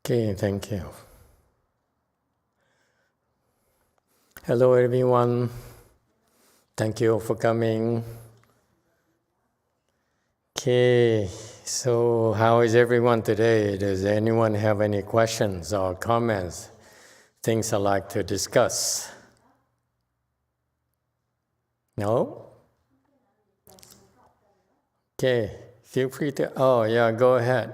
Okay, thank you. Hello, everyone. Thank you for coming. Okay, so how is everyone today? Does anyone have any questions or comments? Things I'd like to discuss? No? Okay, feel free to. Oh, yeah, go ahead.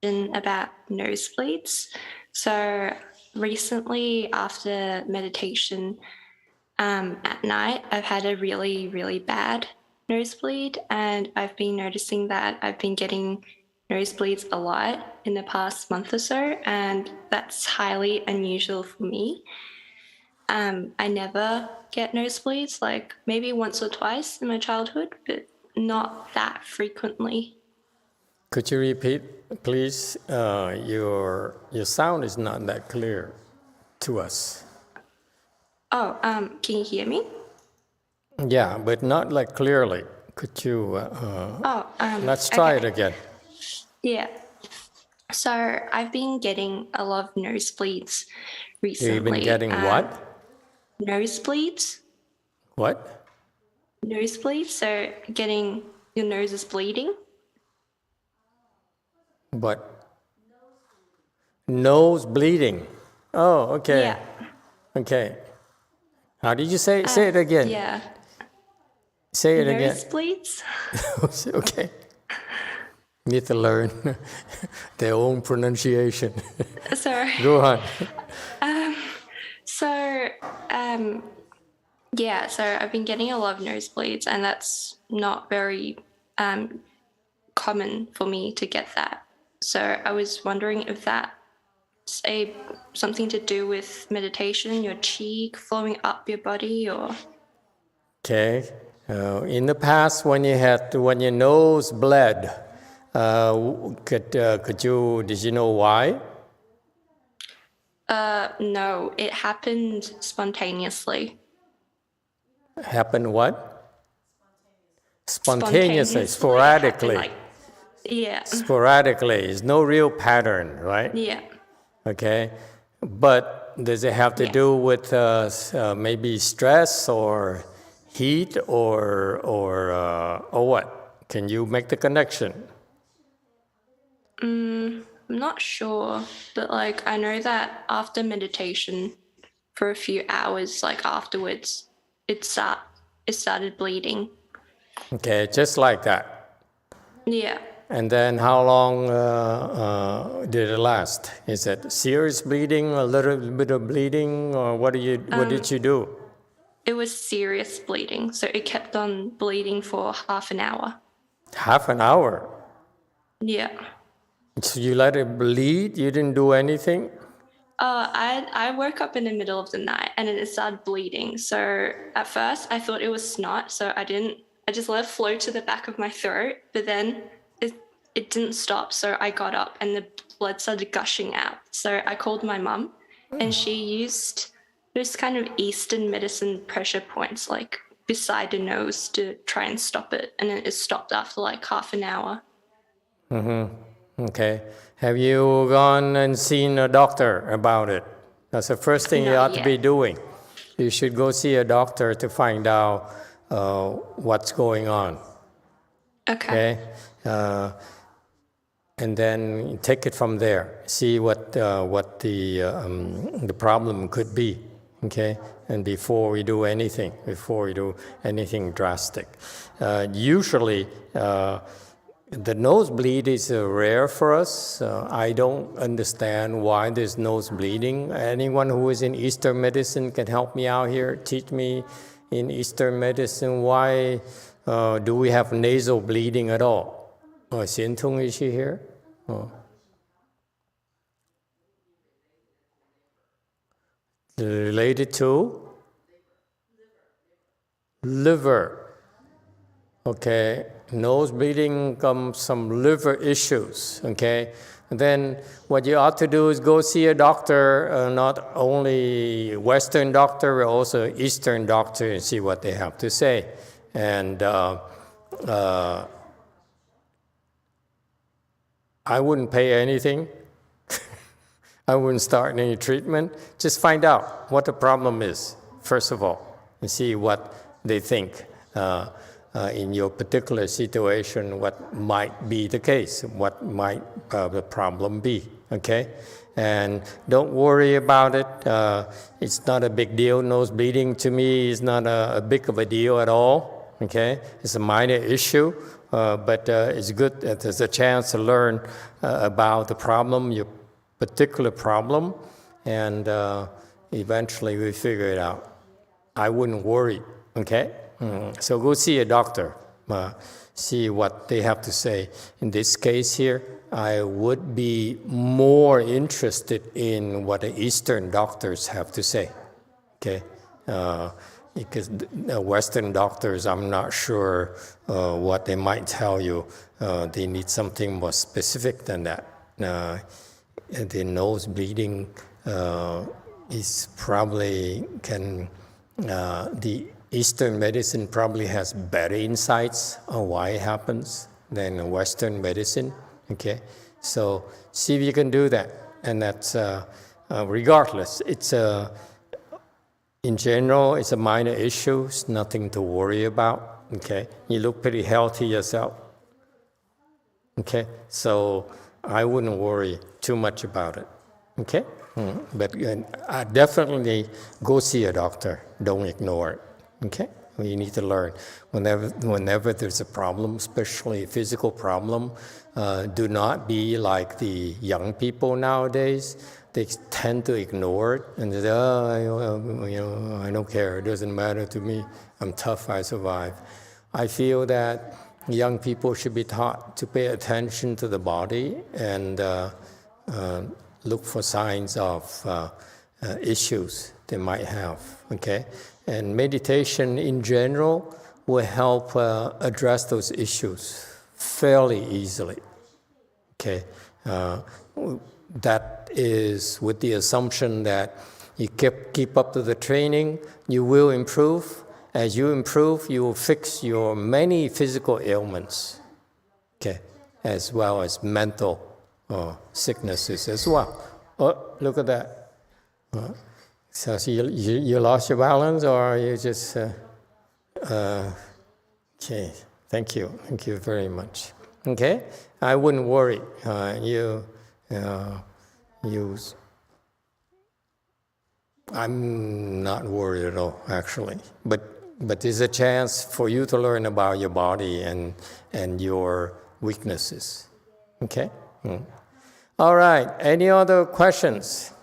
About nosebleeds. So recently, after meditation at night, I've had a really, really bad nosebleed, and I've been noticing that I've been getting nosebleeds a lot in the past month or so, and that's highly unusual for me. I never get nosebleeds, like maybe once or twice in my childhood, but not that frequently. Could you repeat, please? Your sound is not that clear to us. Oh, can you hear me? Yeah, but not like clearly. Could you? Let's try it again. Yeah. So I've been getting a lot of nosebleeds recently. You've been getting what? Nosebleeds. What? Nosebleeds. So getting your nose is bleeding. What? Nose bleeding. Oh, okay. Yeah. Okay. How did you say it? Say it again. Yeah. Say it again. Nosebleeds. Okay. Need to learn their own pronunciation. Sorry. Go on. Yeah, so I've been getting a lot of nosebleeds, and that's not very common for me to get that. So I was wondering if that's something to do with meditation, your chi flowing up your body, or... Okay. In the past, when your nose bled, did you know why? No, it happened spontaneously. Happened what? Spontaneously, sporadically. Yeah. Sporadically. It's no real pattern, right? Yeah. Okay. But does it have to do with maybe stress or heat or what? Can you make the connection? I'm not sure, but I know that after meditation for a few hours, afterwards, it started bleeding. Okay, just like that. Yeah. And then how long did it last? Is it serious bleeding, a little bit of bleeding, or what did you do? It was serious bleeding, so it kept on bleeding for half an hour. Half an hour? Yeah. So you let it bleed? You didn't do anything? I woke up in the middle of the night and it started bleeding. So at first I thought it was snot, so I just let it flow to the back of my throat, but then it didn't stop, so I got up and the blood started gushing out. So I called my mum and she used this kind of Eastern medicine pressure points beside the nose to try and stop it, and then it stopped after half an hour. Okay. Have you gone and seen a doctor about it? That's the first thing you ought to be doing. You should go see a doctor to find out what's going on. Okay. And then take it from there. See what the problem could be. Okay. And before we do anything drastic, usually. The nosebleed is rare for us. I don't understand why there's nose bleeding. Anyone who is in Eastern medicine can help me out here, teach me in Eastern medicine why do we have nasal bleeding at all? Xin Tung, is she here? Related to? Liver. Okay. Nose bleeding comes from liver issues, okay? And then what you ought to do is go see a doctor, not only Western doctor, but also Eastern doctor, and see what they have to say. And I wouldn't pay anything. I wouldn't start any treatment. Just find out what the problem is, first of all, and see what they think in your particular situation, what might be the case, what might the problem be, okay? And don't worry about it. It's not a big deal. Nose bleeding to me is not a big of a deal at all, okay? It's a minor issue, but it's good that there's a chance to learn about the problem, your particular problem, and eventually we figure it out. I wouldn't worry, okay? So go see a doctor, see what they have to say. In this case here, I would be more interested in what the Eastern doctors have to say, okay? Because Western doctors, I'm not sure what they might tell you. They need something more specific than that. The nose bleeding is probably the Eastern medicine probably has better insights on why it happens than Western medicine. Okay, so see if you can do that, and that's regardless. It's in general, it's a minor issue. It's nothing to worry about. Okay, you look pretty healthy yourself. Okay, so I wouldn't worry too much about it. Okay, but I definitely go see a doctor. Don't ignore it. Okay, you need to learn. Whenever there's a problem, especially a physical problem, do not be like the young people nowadays. They tend to ignore it and they say, I don't care. It doesn't matter to me. I'm tough. I survive. I feel that young people should be taught to pay attention to the body and look for signs of issues they might have. Okay, and meditation in general will help address those issues fairly easily. Okay, that is with the assumption that you keep up to the training, you will improve. As you improve, you will fix your many physical ailments, okay, as well as mental sicknesses as well. Oh, look at that. So you lost your balance, or you just... okay, thank you very much. Okay, I wouldn't worry. I'm not worried at all, actually. But there's a chance for you to learn about your body and your weaknesses. Okay? All right. Any other questions?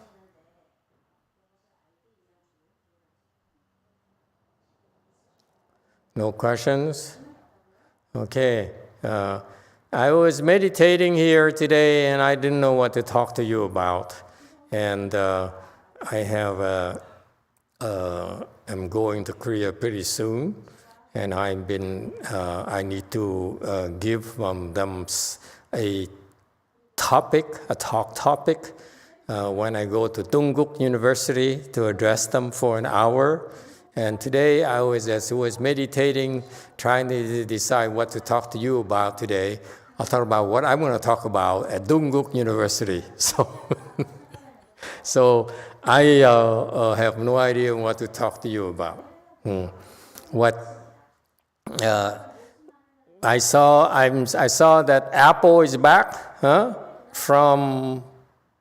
No questions? Okay. I was meditating here today, and I didn't know what to talk to you about. And I have I'm going to Korea pretty soon, and I need to give them a talk topic when I go to Dongguk University to address them for an hour. And today as I was meditating, trying to decide what to talk to you about today, I'll talk about what I'm going to talk about at Dongguk University. So I have no idea what to talk to you about. What I saw that Apple is back from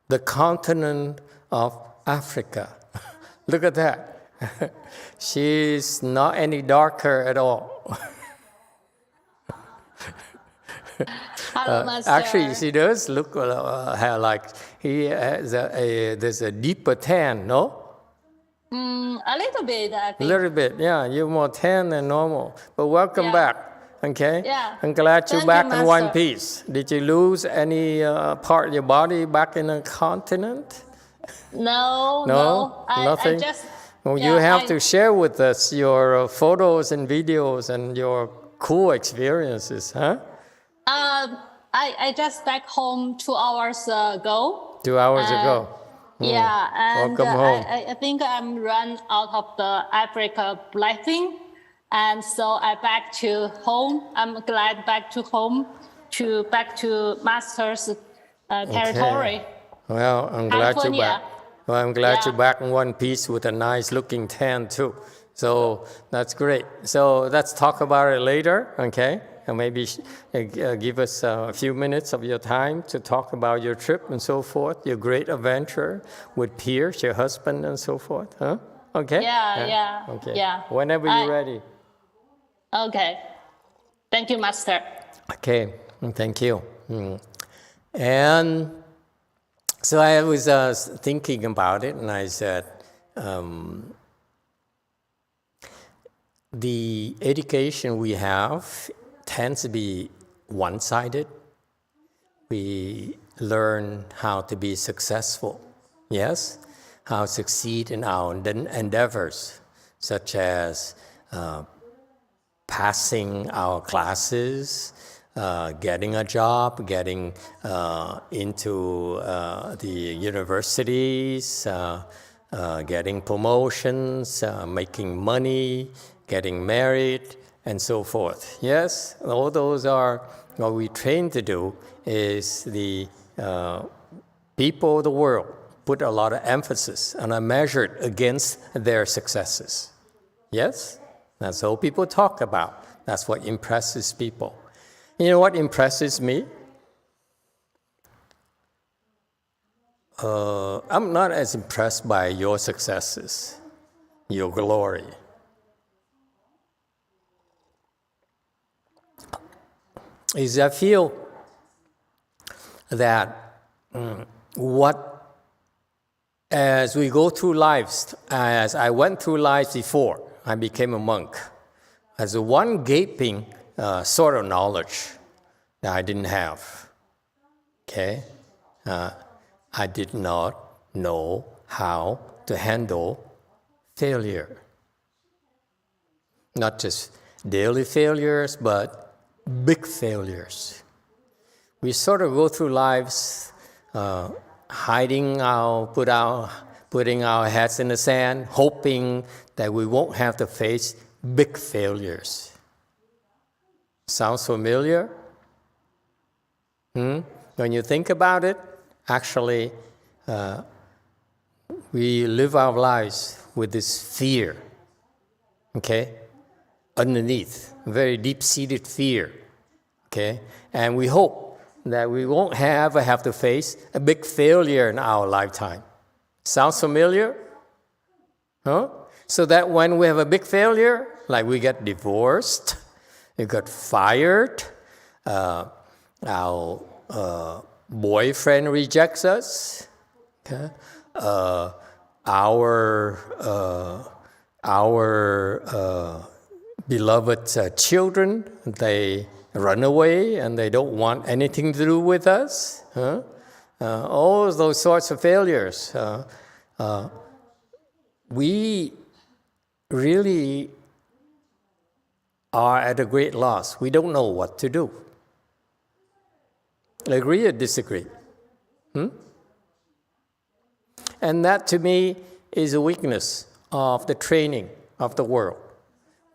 the continent of Africa. Look at that. She's not any darker at all. Hello, Master. Actually, she does look like there's a deeper tan, no? A little bit, I think. A little bit, yeah. You're more tan than normal. But welcome back, okay? Yeah. I'm glad you're Thank back you, in one Master. piece. Did you lose any part of your body back in the continent? No. Nothing? I just... Well, you have to share with us your photos and videos and your cool experiences, huh? I just back home 2 hours ago. 2 hours ago. Yeah, and Welcome home. I think I'm run out of the Africa blessing, and so I back to home. I'm glad back to home, back to Master's territory. Well, I'm glad you're California. back. Well, I'm glad Yeah. you're back in one piece with a nice looking tan too. So that's great. So let's talk about it later, okay? And maybe give us a few minutes of your time to talk about your trip and so forth, your great adventure with Pierce, your husband, and so forth. Huh? Okay? Yeah. Okay. Yeah. Whenever you're ready. Okay. Thank you, Master. Okay. Thank you. And so I was thinking about it, and I said, the education we have tends to be one-sided. We learn how to be successful, yes? How to succeed in our endeavors, such as passing our classes, getting a job, getting into the universities, getting promotions, making money, getting married, and so forth. Yes, all those are what we train to do. Is the people of the world put a lot of emphasis and are measured against their successes. Yes, that's all people talk about. That's what impresses people. You know what impresses me? I'm not as impressed by your successes, your glory. Is I feel that as we go through lives, as I went through lives before I became a monk, as a one gaping sort of knowledge that I didn't have. Okay? I did not know how to handle failure. Not just daily failures, but big failures. We sort of go through lives putting our heads in the sand, hoping that we won't have to face big failures. Sounds familiar? When you think about it, actually, we live our lives with this fear, okay? Underneath, very deep-seated fear, okay? And we hope that we won't have to face a big failure in our lifetime. Sounds familiar? Huh? So that when we have a big failure, like we get divorced, we got fired, our boyfriend rejects us, okay? Our beloved children, they run away and they don't want anything to do with us. Huh? All those sorts of failures. We really are at a great loss. We don't know what to do. Agree or disagree? And that to me is a weakness of the training of the world,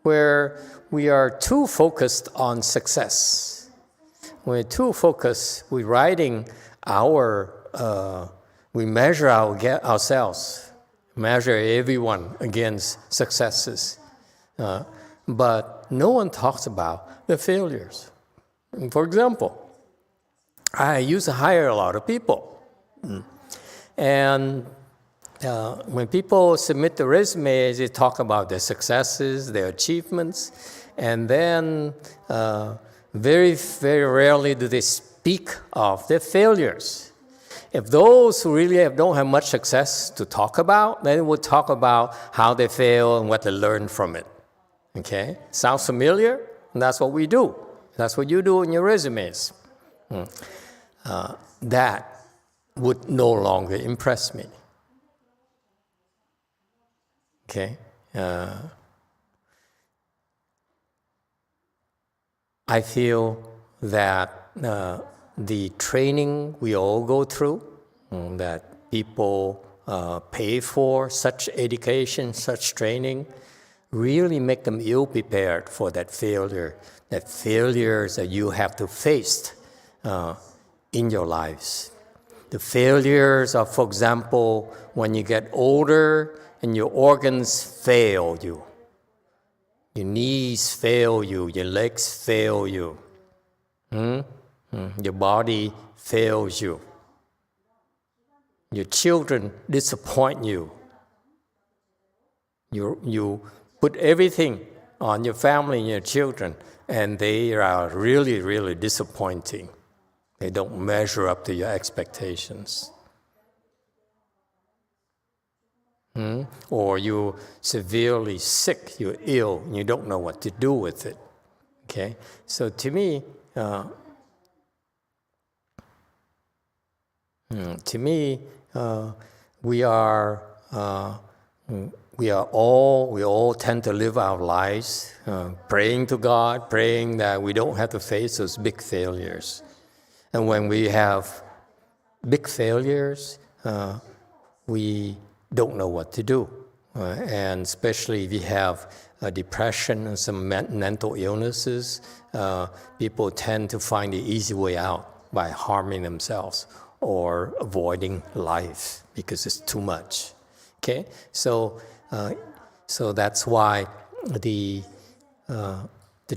where we are too focused on success. We're too focused, we measure ourselves, measure everyone against successes. But no one talks about the failures. For example, I used to hire a lot of people. And when people submit the resumes, they talk about their successes, their achievements, and then very, very rarely do they speak of their failures. If those who really don't have much success to talk about, then we'll talk about how they fail and what they learned from it. Okay? Sounds familiar? And that's what we do. That's what you do in your resumes. That would no longer impress me. Okay? I feel that the training we all go through, that people pay for such education, such training, really make them ill-prepared for that failures that you have to face in your lives. the failures of, for example, when you get older and your organs fail you. Your knees fail you, your legs fail you. Your body fails you. Your children disappoint you. You put everything on your family and your children, and they are really, really disappointing. They don't measure up to your expectations. Or you're severely sick, you're ill, and you don't know what to do with it. Okay? So to me, we all tend to live our lives praying to God, praying that we don't have to face those big failures. And when we have big failures, we don't know what to do. And especially if you have depression and some mental illnesses, people tend to find the easy way out by harming themselves or avoiding life because it's too much. Okay, so that's why the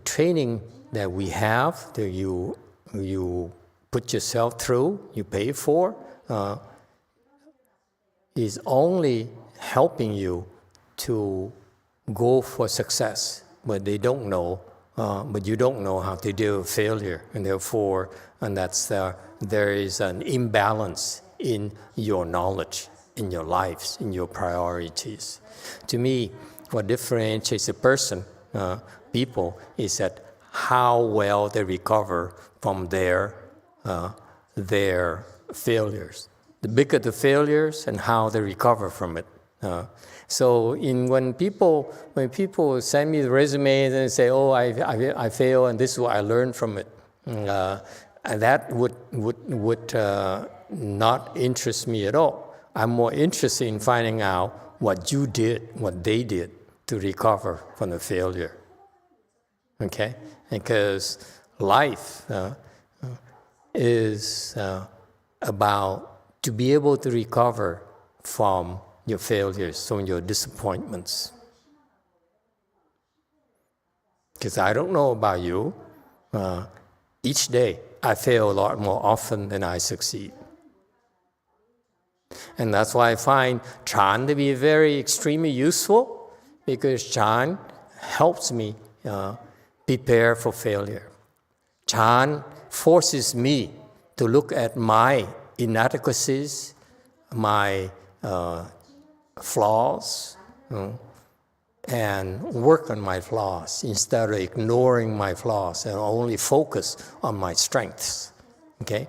training that we have, that you put yourself through, you pay for, is only helping you to go for success, but they don't know. But you don't know how to deal with failure, and therefore, there is an imbalance in your knowledge, in your lives, in your priorities. To me, what differentiates a person, people, is that how well they recover from their failures. The bigger the failures and how they recover from it. So when people send me the resumes and say, "Oh, I failed, and this is what I learned from it," and that would not interest me at all. I'm more interested in finding out what you did, what they did to recover from the failure. Okay, because life is about to be able to recover from your failures, from your disappointments. Because I don't know about you, each day I fail a lot more often than I succeed. And that's why I find Chan to be very extremely useful, because Chan helps me prepare for failure. Chan forces me to look at my inadequacies, my flaws, and work on my flaws instead of ignoring my flaws and only focus on my strengths. Okay?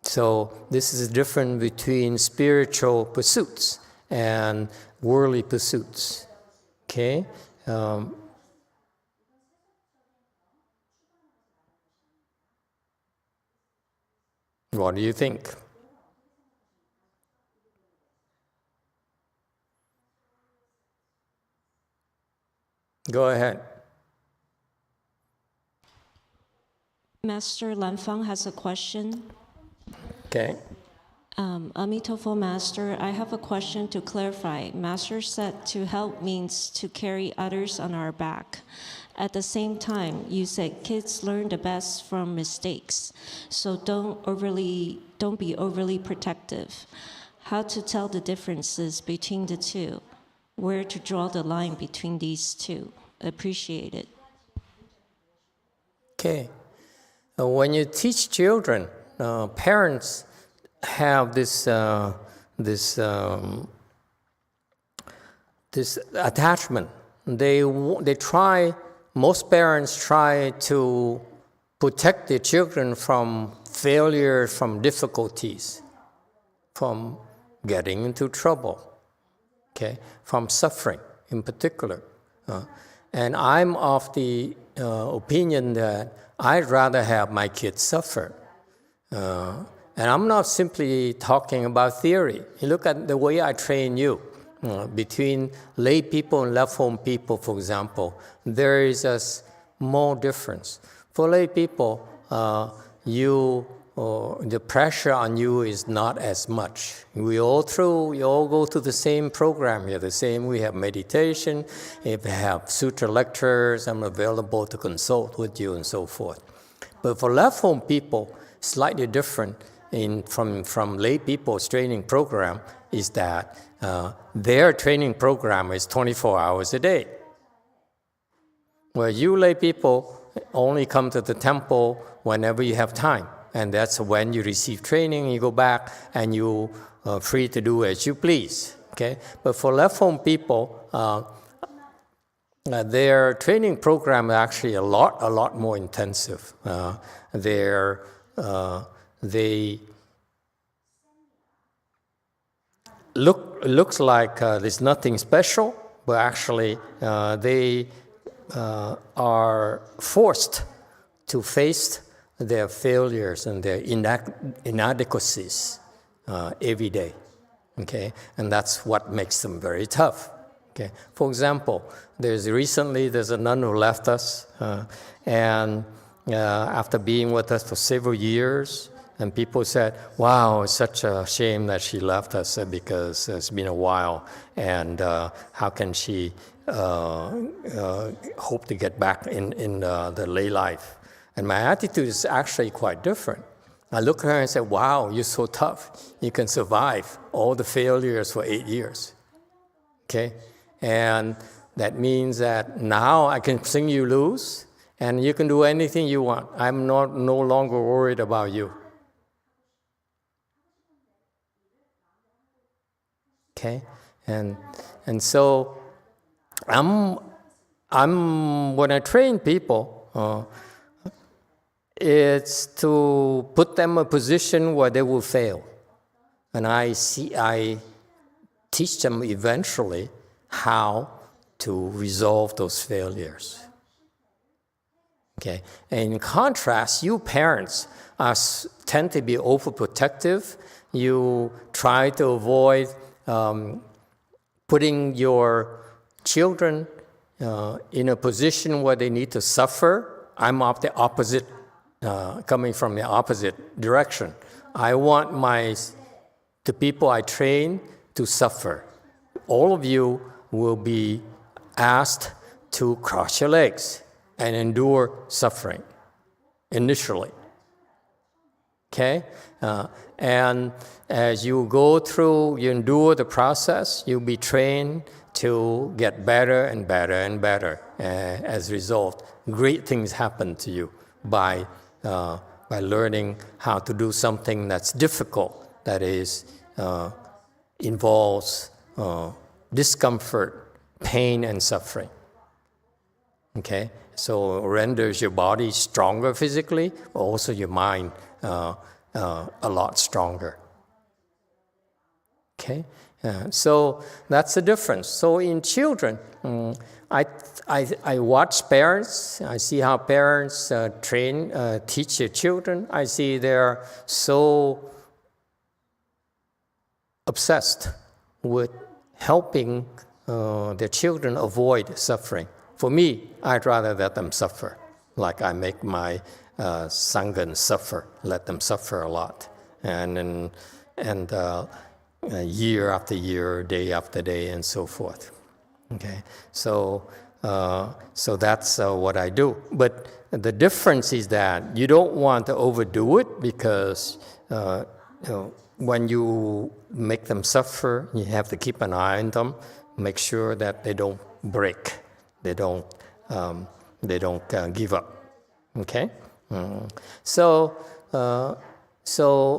So this is the difference between spiritual pursuits and worldly pursuits. Okay? What do you think? Go ahead. Master Lanfang has a question. Okay. Emitofuo Master, I have a question to clarify. Master said to help means to carry others on our back. At the same time, you said kids learn the best from mistakes, so don't be overly protective. How to tell the differences between the two? Where to draw the line between these two? Appreciate it. Okay. When you teach children, parents have this attachment. Most parents try to protect their children from failure, from difficulties, from getting into trouble, okay, from suffering in particular. And I'm of the opinion that I'd rather have my kids suffer. And I'm not simply talking about theory. You look at the way I train you. Between lay people and left home people, for example, there is a small difference. For lay people, you the pressure on you is not as much. We all go through the same program here, we have meditation, if we have sutra lectures, I'm available to consult with you and so forth. But for left home people, slightly different from lay people's training program is that their training program is 24 hours a day. Where you lay people only come to the temple whenever you have time. And that's when you receive training, you go back and you are free to do as you please. Okay? But for left home people, their training program is actually a lot more intensive. They looks like there's nothing special, but actually they are forced to face their failures and their inadequacies every day. Okay, and that's what makes them very tough. Okay, for example, there's a nun who left us, and after being with us for several years, and people said, "Wow, it's such a shame that she left us because it's been a while, and how can she hope to get back in the lay life?" And my attitude is actually quite different. I look at her and say, "Wow, you're so tough. You can survive all the failures for 8 years." Okay? And that means that now I can sing you loose, and you can do anything you want. I'm no longer worried about you. Okay? And so when I train people, it's to put them in a position where they will fail. And I teach them eventually how to resolve those failures. Okay? And in contrast, you parents tend to be overprotective. You try to avoid putting your children in a position where they need to suffer. I'm of the opposite, coming from the opposite direction. I want the people I train to suffer. All of you will be asked to cross your legs and endure suffering initially. Okay? And as you go through, you endure the process, you'll be trained to get better and better and better. As a result, great things happen to you by learning how to do something that's difficult, that involves discomfort, pain, and suffering. Okay? So it renders your body stronger physically, but also your mind a lot stronger. Okay? So that's the difference. So in children, I watch parents. I see how parents teach their children. I see they're so obsessed with helping their children avoid suffering. For me, I'd rather let them suffer, like I make my sangha suffer, let them suffer a lot, and year after year, day after day, and so forth. Okay, so that's what I do. But the difference is that you don't want to overdo it, because when you make them suffer, you have to keep an eye on them, make sure that they don't break, they don't give up. Okay, So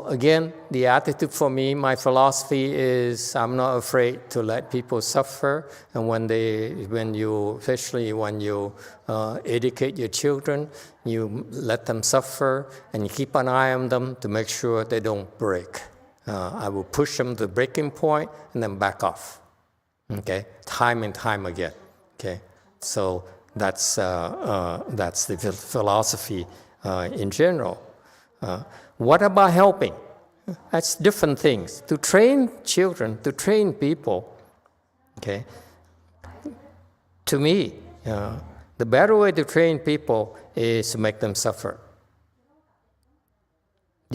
again, the attitude for me, my philosophy is I'm not afraid to let people suffer. And especially when you educate your children, you let them suffer and you keep an eye on them to make sure they don't break. I will push them to the breaking point and then back off. Okay, time and time again. Okay, so that's the philosophy in general. What about helping? That's different things. To train children, to train people, okay? To me, the better way to train people is to make them suffer.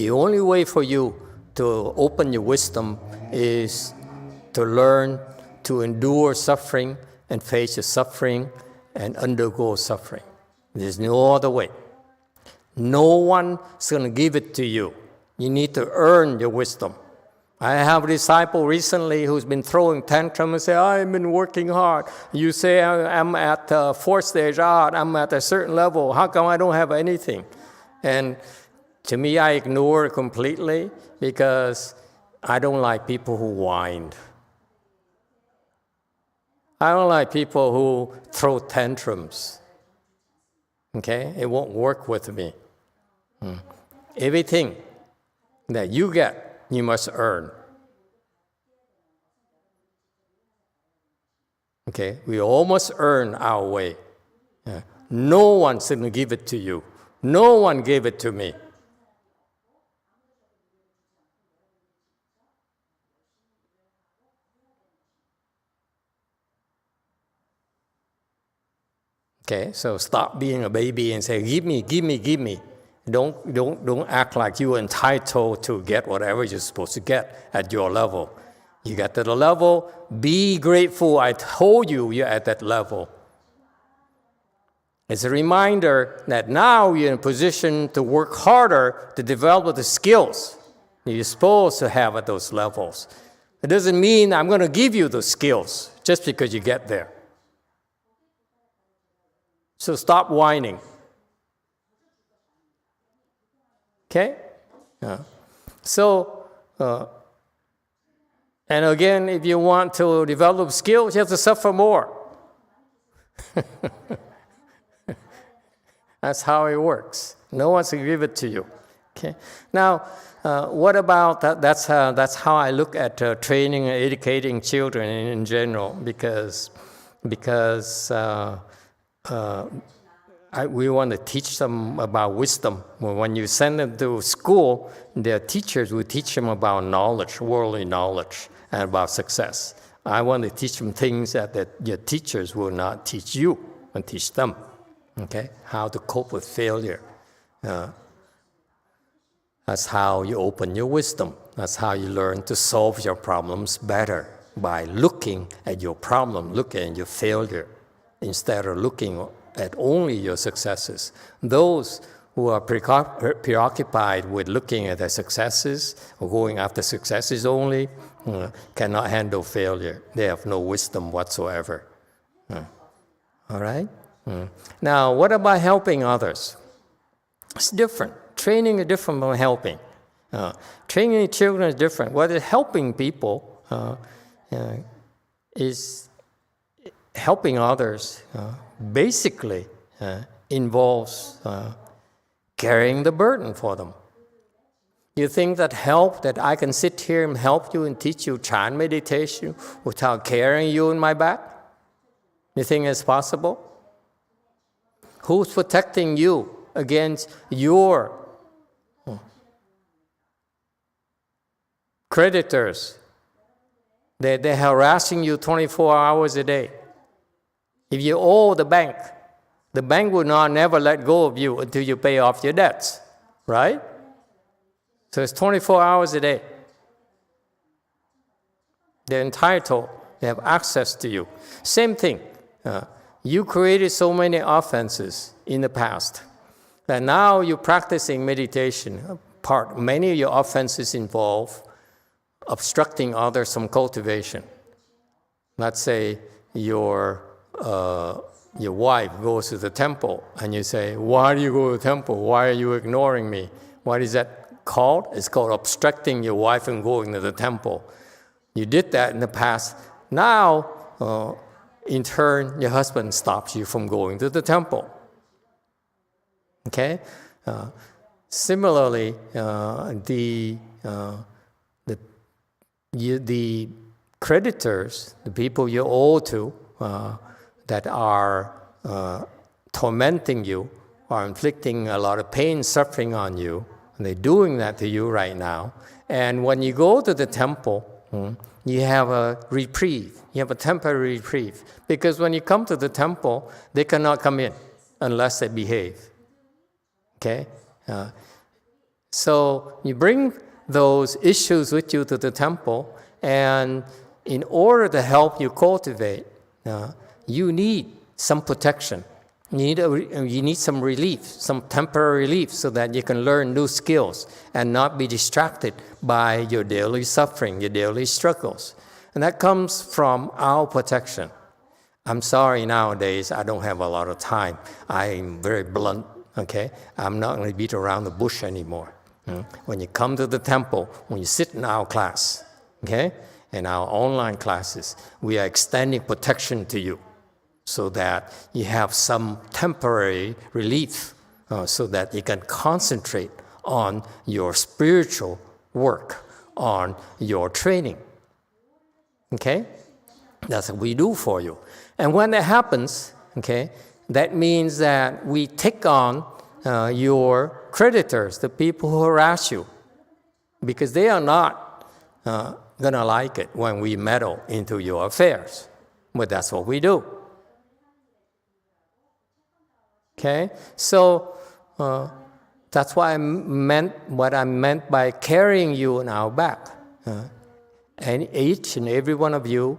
The only way for you to open your wisdom is to learn to endure suffering and face your suffering and undergo suffering. There's no other way. No one is going to give it to you. You need to earn your wisdom. I have a disciple recently who's been throwing tantrums and say, I've been working hard. You say I'm at fourth stage art, I'm at a certain level. How come I don't have anything? And to me, I ignore it completely because I don't like people who whine. I don't like people who throw tantrums. Okay? It won't work with me. Everything that you get, you must earn. Okay? We all must earn our way. No one's going to give it to you. No one gave it to me. Okay, so stop being a baby and say, give me, give me, give me. Don't act like you're entitled to get whatever you're supposed to get at your level. You get to the level, be grateful. I told you you're at that level. It's a reminder that now you're in a position to work harder to develop the skills you're supposed to have at those levels. It doesn't mean I'm going to give you those skills just because you get there. So stop whining. Okay? And again, if you want to develop skills, you have to suffer more. That's how it works. No one's going to give it to you. Okay? Now, what about that? That's how I look at training and educating children in general, because we want to teach them about wisdom. When you send them to school, their teachers will teach them about knowledge, worldly knowledge, and about success. I want to teach them things that your teachers will not teach you and teach them. Okay? How to cope with failure. That's how you open your wisdom. That's how you learn to solve your problems better, by looking at your problem, looking at your failure, instead of looking at only your successes. Those who are preoccupied with looking at their successes or going after successes only cannot handle failure. They have no wisdom whatsoever. All right? Now, what about helping others? It's different. Training is different from helping. Training children is different. What is helping people is helping others basically involves carrying the burden for them. You think that I can sit here and help you and teach you Chan meditation without carrying you in my back? You think it's possible? Who's protecting you against your creditors? They're harassing you 24 hours a day. If you owe the bank will never let go of you until you pay off your debts, right? So it's 24 hours a day. They're entitled. They have access to you. Same thing. You created so many offenses in the past that now you're practicing meditation. Many of your offenses involve obstructing others from cultivation. Let's say your wife goes to the temple and you say, why do you go to the temple? Why are you ignoring me? What is that called? It's called obstructing your wife from going to the temple. You did that in the past. Now, in turn, your husband stops you from going to the temple. Okay? Similarly, the creditors, the people you owe to, that are tormenting you, are inflicting a lot of pain, suffering on you, and they're doing that to you right now. And when you go to the temple, you have a reprieve. You have a temporary reprieve. Because when you come to the temple, they cannot come in unless they behave. Okay? So you bring those issues with you to the temple, and in order to help you cultivate, you need some protection. You need some relief, some temporary relief, so that you can learn new skills and not be distracted by your daily suffering, your daily struggles. And that comes from our protection. I'm sorry nowadays, I don't have a lot of time. I'm very blunt, okay? I'm not going to beat around the bush anymore. When you come to the temple, when you sit in our class, okay, in our online classes, we are extending protection to you so that you have some temporary relief, so that you can concentrate on your spiritual work, on your training. Okay? That's what we do for you. And when that happens, okay, that means that we take on your creditors, the people who harass you, because they are not going to like it when we meddle into your affairs. But that's what we do. Okay? So that's what I meant by carrying you on our back. And each and every one of you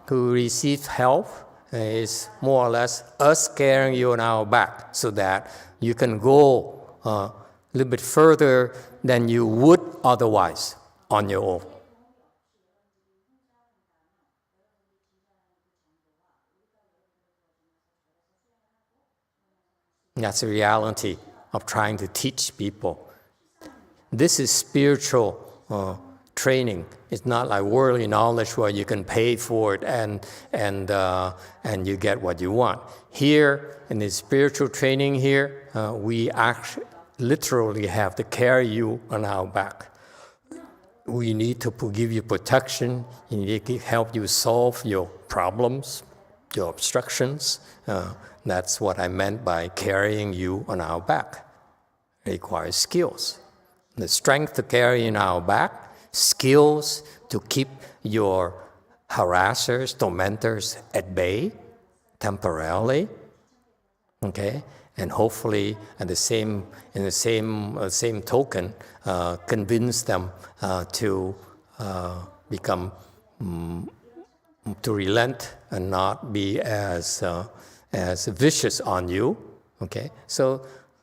who receives help is more or less us carrying you on our back, so that you can go a little bit further than you would otherwise on your own. That's the reality of trying to teach people. This is spiritual training. It's not like worldly knowledge where you can pay for it and you get what you want. Here, in the spiritual training here, we actually literally have to carry you on our back. We need to give you protection. We need to help you solve your problems, your obstructions. That's what I meant by carrying you on our back. It requires skills. The strength to carry in our back, skills to keep your harassers, tormentors at bay temporarily, okay, and hopefully in the same token, convince them to become to relent and not be as vicious on you, okay. So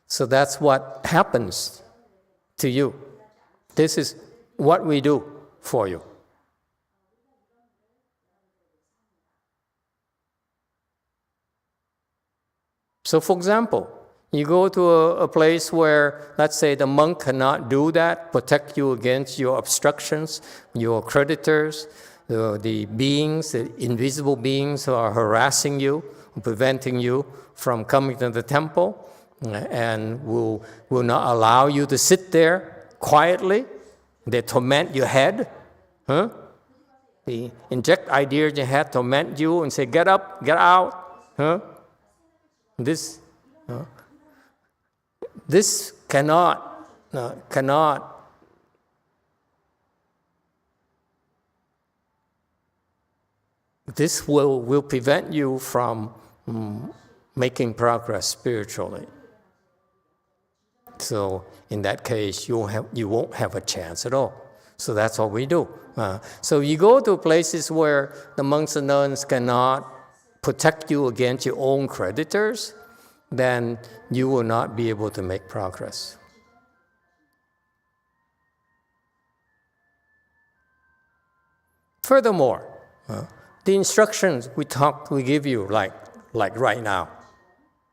that's what happens to you. This is what we do for you. So for example, you go to a place where, let's say, the monk cannot do that, protect you against your obstructions, your creditors, the beings, the invisible beings who are harassing you, preventing you from coming to the temple, and will not allow you to sit there quietly. They torment your head. They inject ideas in your head, torment you, and say, get up, get out. This cannot. This will prevent you from making progress spiritually. So in that case, you won't have a chance at all. So that's what we do. So you go to places where the monks and nuns cannot protect you against your own creditors, then you will not be able to make progress. Furthermore, the instructions we give you, like right now,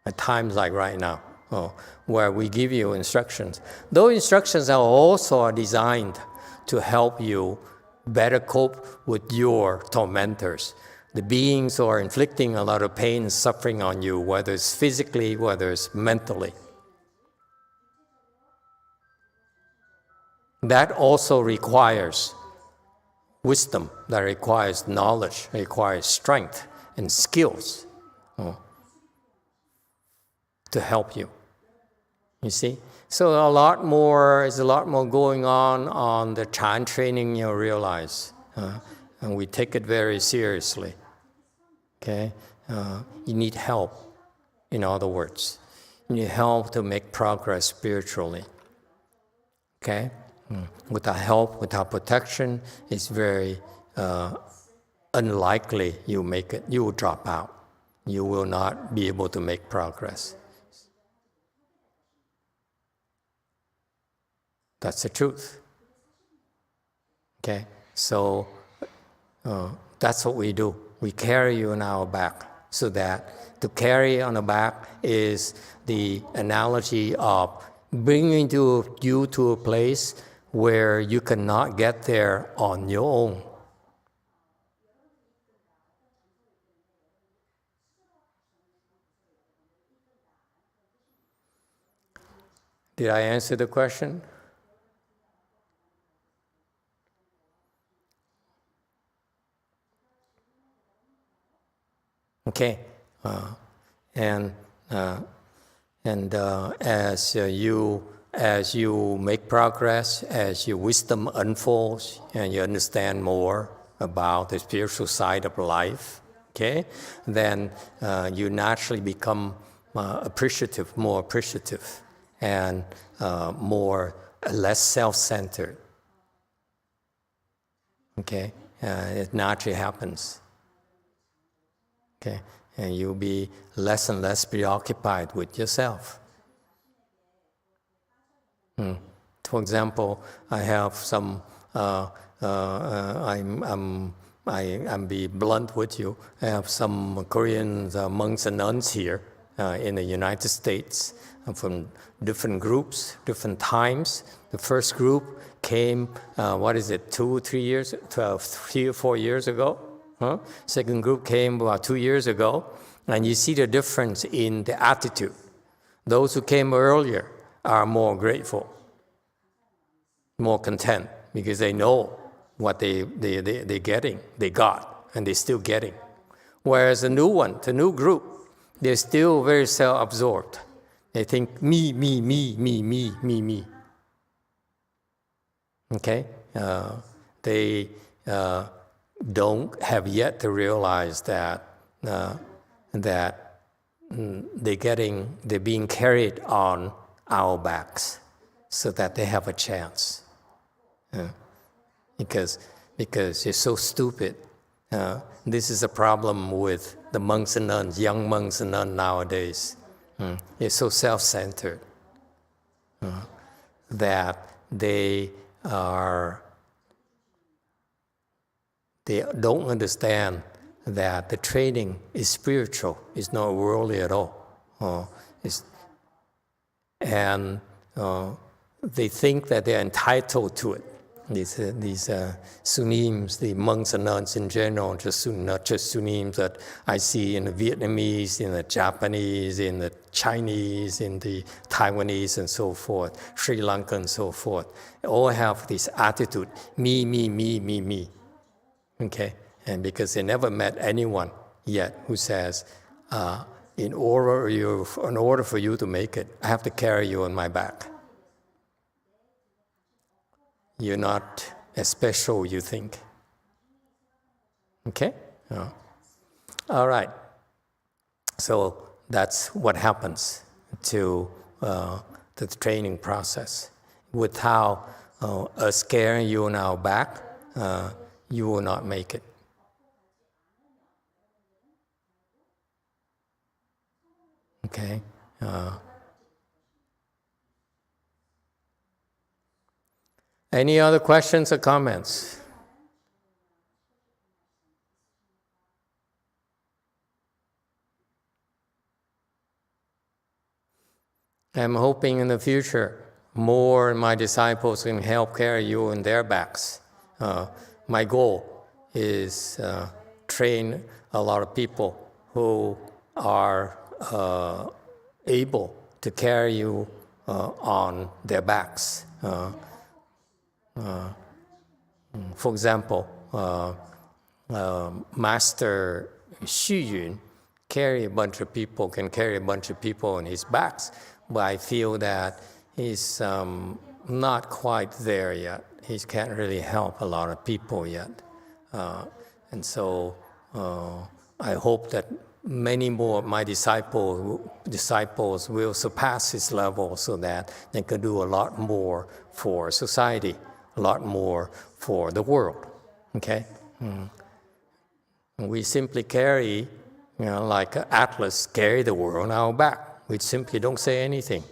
at times like right now, where we give you instructions. Those instructions are also designed to help you better cope with your tormentors, the beings who are inflicting a lot of pain and suffering on you, whether it's physically, whether it's mentally. That also requires wisdom, that requires knowledge, requires strength and skills to help you. You see? So there's a lot more going on the Chan training, you realize. And we take it very seriously. Okay? You need help, in other words. You need help to make progress spiritually. Okay? Without help, without protection, it's very unlikely you make it. You will drop out. You will not be able to make progress. That's the truth. Okay? So that's what we do. We carry you on our back. So that to carry on the back is the analogy of bringing you to a place where you cannot get there on your own. Did I answer the question? Okay, and as you make progress, as your wisdom unfolds, and you understand more about the spiritual side of life, okay, then you naturally become more appreciative, and less self-centered. Okay, it naturally happens. Okay, and you'll be less and less preoccupied with yourself. For example, I have some. I'm be blunt with you. I have some Korean monks and nuns here in the United States from different groups, different times. The first group came, 2 or 3 years, 3 or 4 years ago. Second group came about 2 years ago, and you see the difference in the attitude. Those who came earlier are more grateful, more content, because they know what they're getting, they got, and they're still getting. Whereas the new group, they're still very self-absorbed. They think me. Okay? They don't have yet to realize that they're being carried on our backs, so that they have a chance. Because you're so stupid. This is a problem with the monks and nuns, young monks and nuns nowadays. They're so self-centered that they don't understand that the training is spiritual, it's not worldly at all. They think that they're entitled to it. These Sunims, the monks and nuns in general, not just Sunims that I see in the Vietnamese, in the Japanese, in the Chinese, in the Taiwanese and so forth, Sri Lanka and so forth, all have this attitude, me. Okay, and because they never met anyone yet who says, in order for you to make it, I have to carry you on my back. You're not as special you think. Okay? All right. So that's what happens to the training process. Without us carrying you on our back, you will not make it. Okay? Any other questions or comments? I'm hoping in the future more of my disciples can help carry you on their backs. My goal is train a lot of people who are able to carry you on their backs. For example, Master Xu Yun can carry a bunch of people on his backs, but I feel that he's not quite there yet. He can't really help a lot of people yet. And so I hope that many more of my disciples will surpass his level so that they can do a lot more for society, a lot more for the world. Okay? We simply carry, like an atlas, carry the world on our back. We simply don't say anything.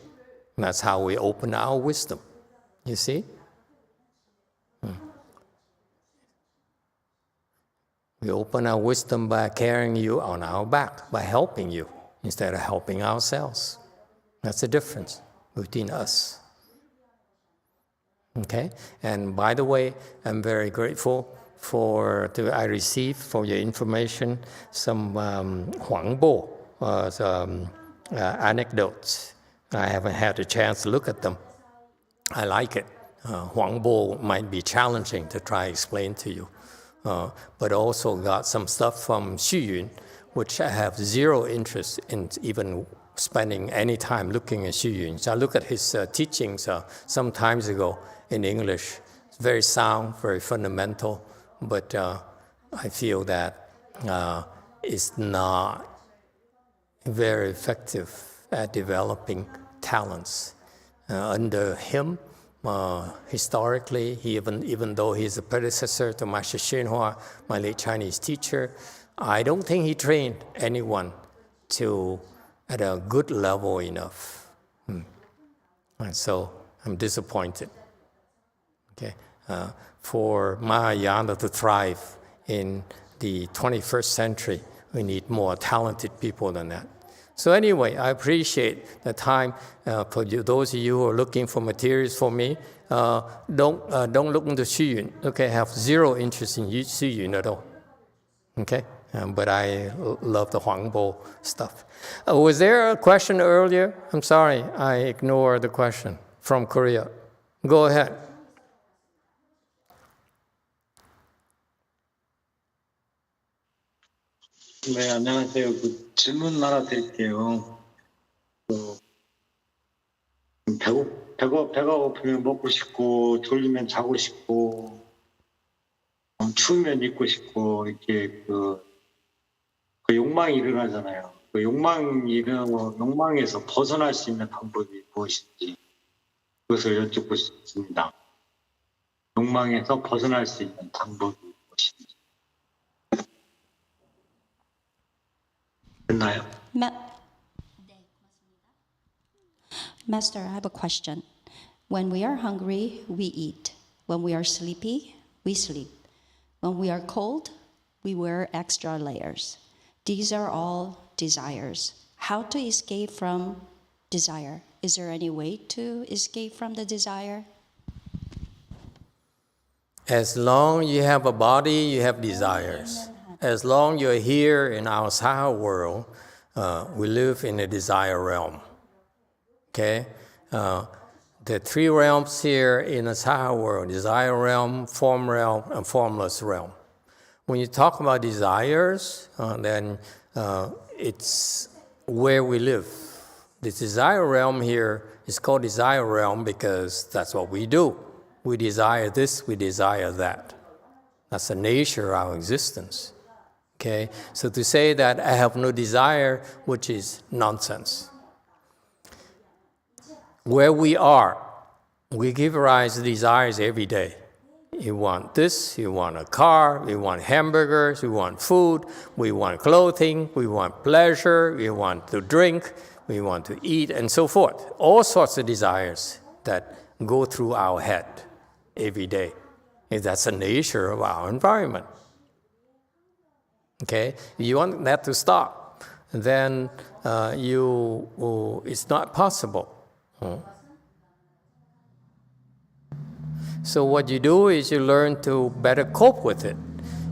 And that's how we open our wisdom. You see? We open our wisdom by carrying you on our back, by helping you, instead of helping ourselves. That's the difference between us. Okay? And by the way, I'm very grateful I received for your information some Huangbo anecdotes. I haven't had a chance to look at them. I like it. Huangbo might be challenging to try to explain to you. But also got some stuff from Xu Yun, which I have zero interest in even spending any time looking at Xu Yun. So I look at his teachings some times ago in English. It's very sound, very fundamental, but I feel that it's not very effective at developing talents. Under him, historically, even though he's a predecessor to Master YongHua, my late Chinese teacher, I don't think he trained anyone at a good level enough. And so I'm disappointed. Okay, for Mahayana to thrive in the 21st century, we need more talented people than that. So anyway, I appreciate the time for you. Those of you who are looking for materials for me, don't look into Xu Yun. Okay, I have zero interest in Xu Yun at all. Okay, but I love the Huangbo stuff. Was there a question earlier? I'm sorry, I ignored the question from Korea. Go ahead. 네, 안녕하세요. 질문 하나 드릴게요. 배가 고프면 먹고 싶고, 졸리면 자고 싶고, 추우면 입고 싶고, 이렇게 그 욕망이 일어나잖아요. 그 욕망에서 벗어날 수 있는 방법이 무엇인지, 그것을 여쭙고 싶습니다. 욕망에서 벗어날 수 있는 방법이 무엇인지. Master, I have a question. When we are hungry, we eat. When we are sleepy, we sleep. When we are cold, we wear extra layers. These are all desires. How to escape from desire? Is there any way to escape from the desire? As long you have a body, you have desires. As long you're here in our Saha world, we live in a desire realm. Okay? The three realms here in the Saha world, desire realm, form realm, and formless realm. When you talk about desires, then it's where we live. The desire realm here is called desire realm because that's what we do. We desire this, we desire that. That's the nature of our existence. Okay? So to say that I have no desire, which is nonsense. Where we are, we give rise to desires every day. You want this, you want a car, we want hamburgers, we want food, we want clothing, we want pleasure, we want to drink, we want to eat, and so forth. All sorts of desires that go through our head every day. That's the nature of our environment. Okay? If you want that to stop, then it's not possible. So what you do is you learn to better cope with it.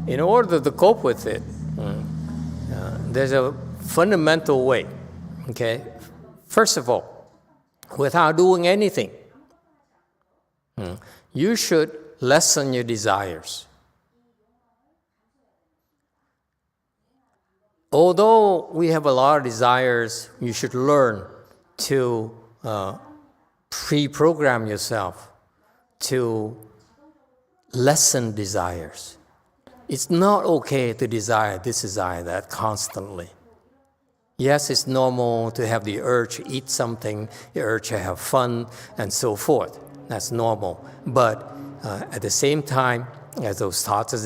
In order to cope with it, there's a fundamental way. Okay? First of all, without doing anything, you should lessen your desires. Although we have a lot of desires, you should learn to pre-program yourself to lessen desires. It's not okay to desire this, desire that constantly. Yes, it's normal to have the urge to eat something, the urge to have fun, and so forth. That's normal. But at the same time, as those thoughts and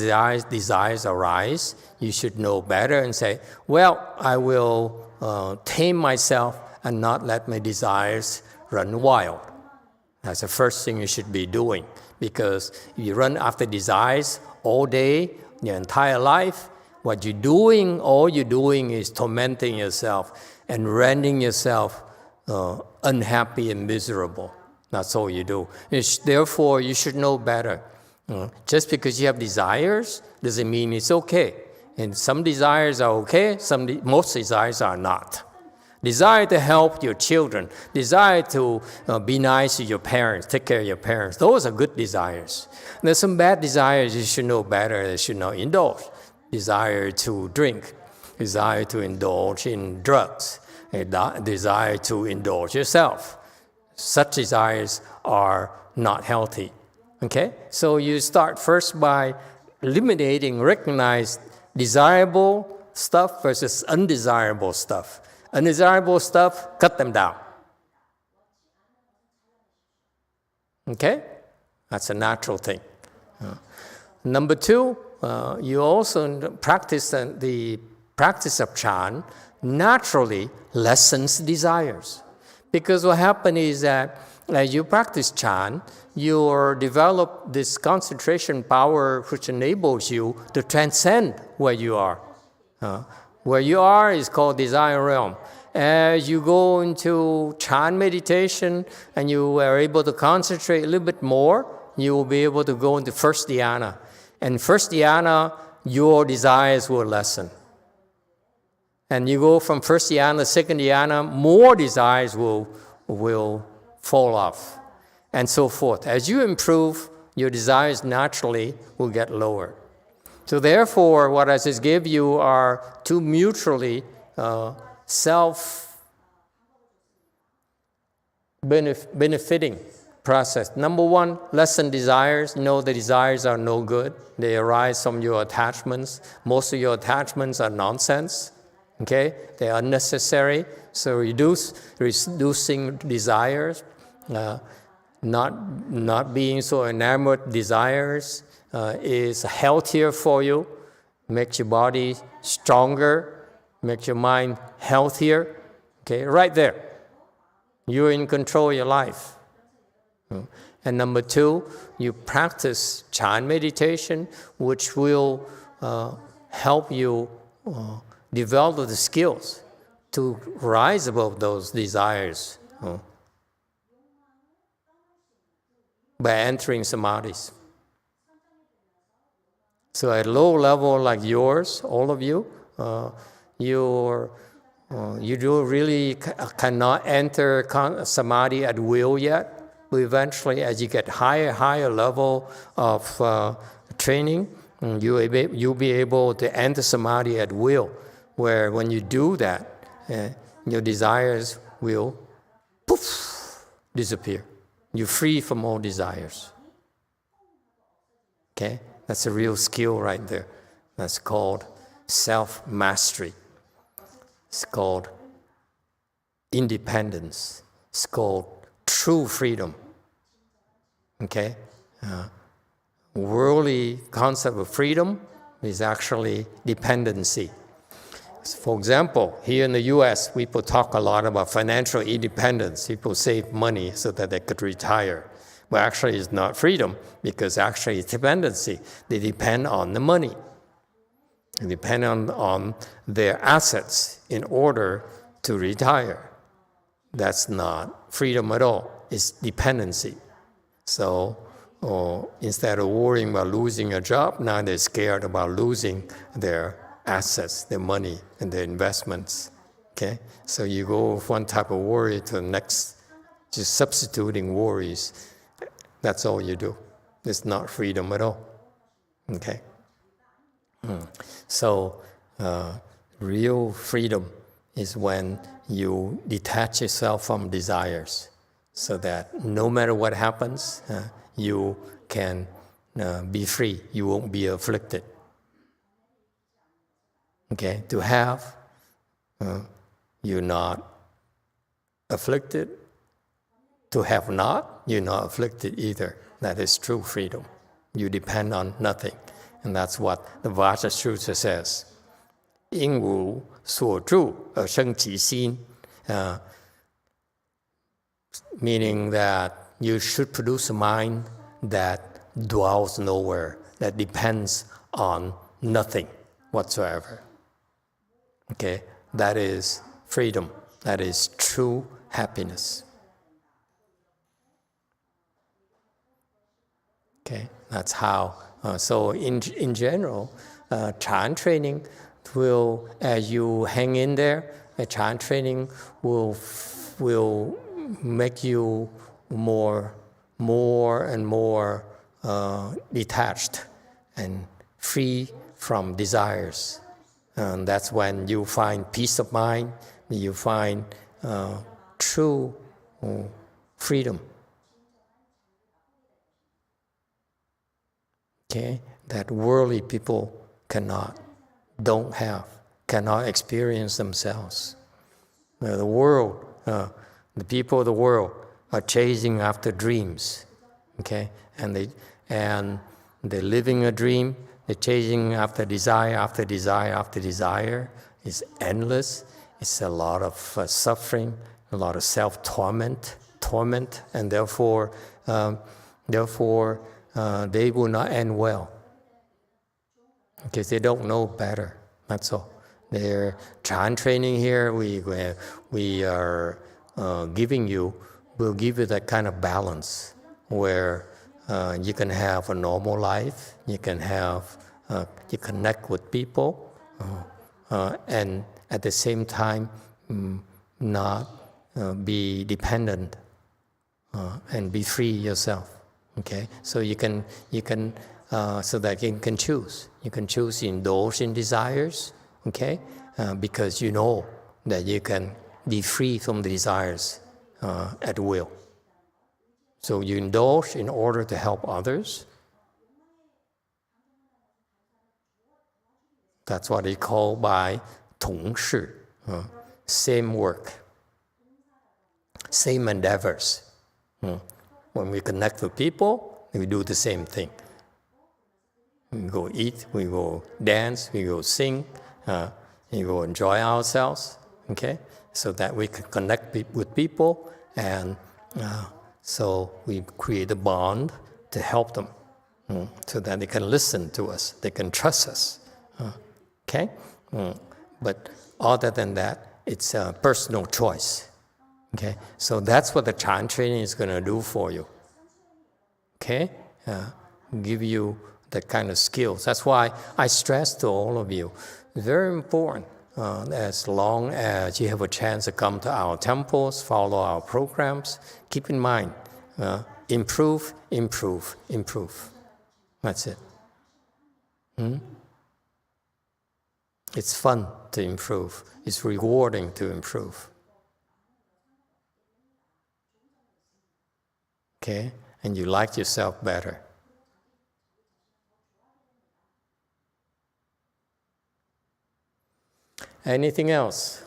desires arise, you should know better and say, well, I will tame myself and not let my desires run wild. That's the first thing you should be doing. Because if you run after desires all day, your entire life, what you're doing, all you're doing is tormenting yourself and rendering yourself unhappy and miserable. That's all you do. Therefore, you should know better. Just because you have desires doesn't mean it's okay. And some desires are okay, most desires are not. Desire to help your children, desire to be nice to your parents, take care of your parents, those are good desires. And there's some bad desires you should know better, you should not indulge. Desire to drink, desire to indulge in drugs, a desire to indulge yourself. Such desires are not healthy. Okay? So you start first by eliminating, recognize desirable stuff versus undesirable stuff. Undesirable stuff, cut them down. Okay? That's a natural thing. Number two, you also practice the practice of Chan naturally lessens desires. Because what happens is that as you practice Chan, you develop this concentration power which enables you to transcend where you are. Where you are is called desire realm. As you go into Chan meditation and you are able to concentrate a little bit more, you will be able to go into first dhyana. And first dhyana, your desires will lessen. And you go from first dhyana, second dhyana, more desires will fall off, and so forth. As you improve, your desires naturally will get lower. So therefore, what I just gave you are two mutually self-benefiting process. Number one, lessen desires. Know the desires are no good. They arise from your attachments. Most of your attachments are nonsense. Okay? They are unnecessary. So reducing desires, not being so enamored desires is healthier for you, makes your body stronger, makes your mind healthier. Okay, right there. You're in control of your life. And number two, you practice Chan meditation, which will help you develop the skills to rise above those desires by entering samadhis. So at low level like yours, all of you, you cannot enter samadhi at will yet. But eventually, as you get higher level of training, you'll be able to enter samadhi at will, where when you do that, your desires will disappear. You're free from all desires. Okay? That's a real skill right there. That's called self-mastery. It's called independence. It's called true freedom. Okay? Worldly concept of freedom is actually dependency. For example, here in the US, people talk a lot about financial independence. People save money so that they could retire. But actually, it's not freedom, because actually it's dependency. They depend on the money. They depend on their assets in order to retire. That's not freedom at all. It's dependency. So instead of worrying about losing a job, now they're scared about losing their assets, their money, and their investments. Okay? So you go from one type of worry to the next, just substituting worries. That's all you do. It's not freedom at all. Okay? So real freedom is when you detach yourself from desires, so that no matter what happens, you can be free. You won't be afflicted. Okay, to have you're not afflicted. To have not, you're not afflicted either. That is true freedom. You depend on nothing. And that's what the Vajrayana says. 因无所住而生其心, meaning that you should produce a mind that dwells nowhere, that depends on nothing whatsoever. Okay, that is freedom. That is true happiness. Okay, that's how. So in general, Chan training will, as you hang in there, Chan training will make you more and more detached and free from desires. And that's when you find peace of mind, you find true freedom. Okay, that worldly people don't have, cannot experience themselves. The world, the people of the world are chasing after dreams. Okay, and they're living a dream. They're chasing after desire, after desire, after desire. It's endless. It's a lot of suffering, a lot of self-torment, and therefore, they will not end well because they don't know better. That's all. Their Chan training here, we are giving you, will give you that kind of balance where you can have a normal life, you connect with people, and at the same time not be dependent and be free yourself. Okay, so you can so that you can choose. You can choose to indulge in desires. Okay, because you know that you can be free from the desires at will. So you indulge in order to help others. That's what they call by 同事, same work, same endeavors. When we connect with people, we do the same thing. We go eat, we go dance, we go sing, we go enjoy ourselves, okay? So that we can connect with people, and so we create a bond to help them, so that they can listen to us, they can trust us, okay? But other than that, it's a personal choice. Okay, so that's what the Chan training is going to do for you. Okay, give you that kind of skills. That's why I stress to all of you, it's very important. As long as you have a chance to come to our temples, follow our programs, keep in mind, improve, improve, improve. That's it. It's fun to improve. It's rewarding to improve. Okay, and you like yourself better. Anything else?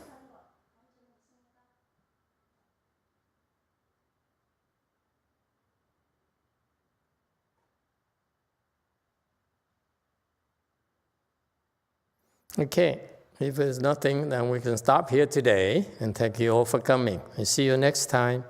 Okay, if there's nothing, then we can stop here today, and thank you all for coming. And see you next time.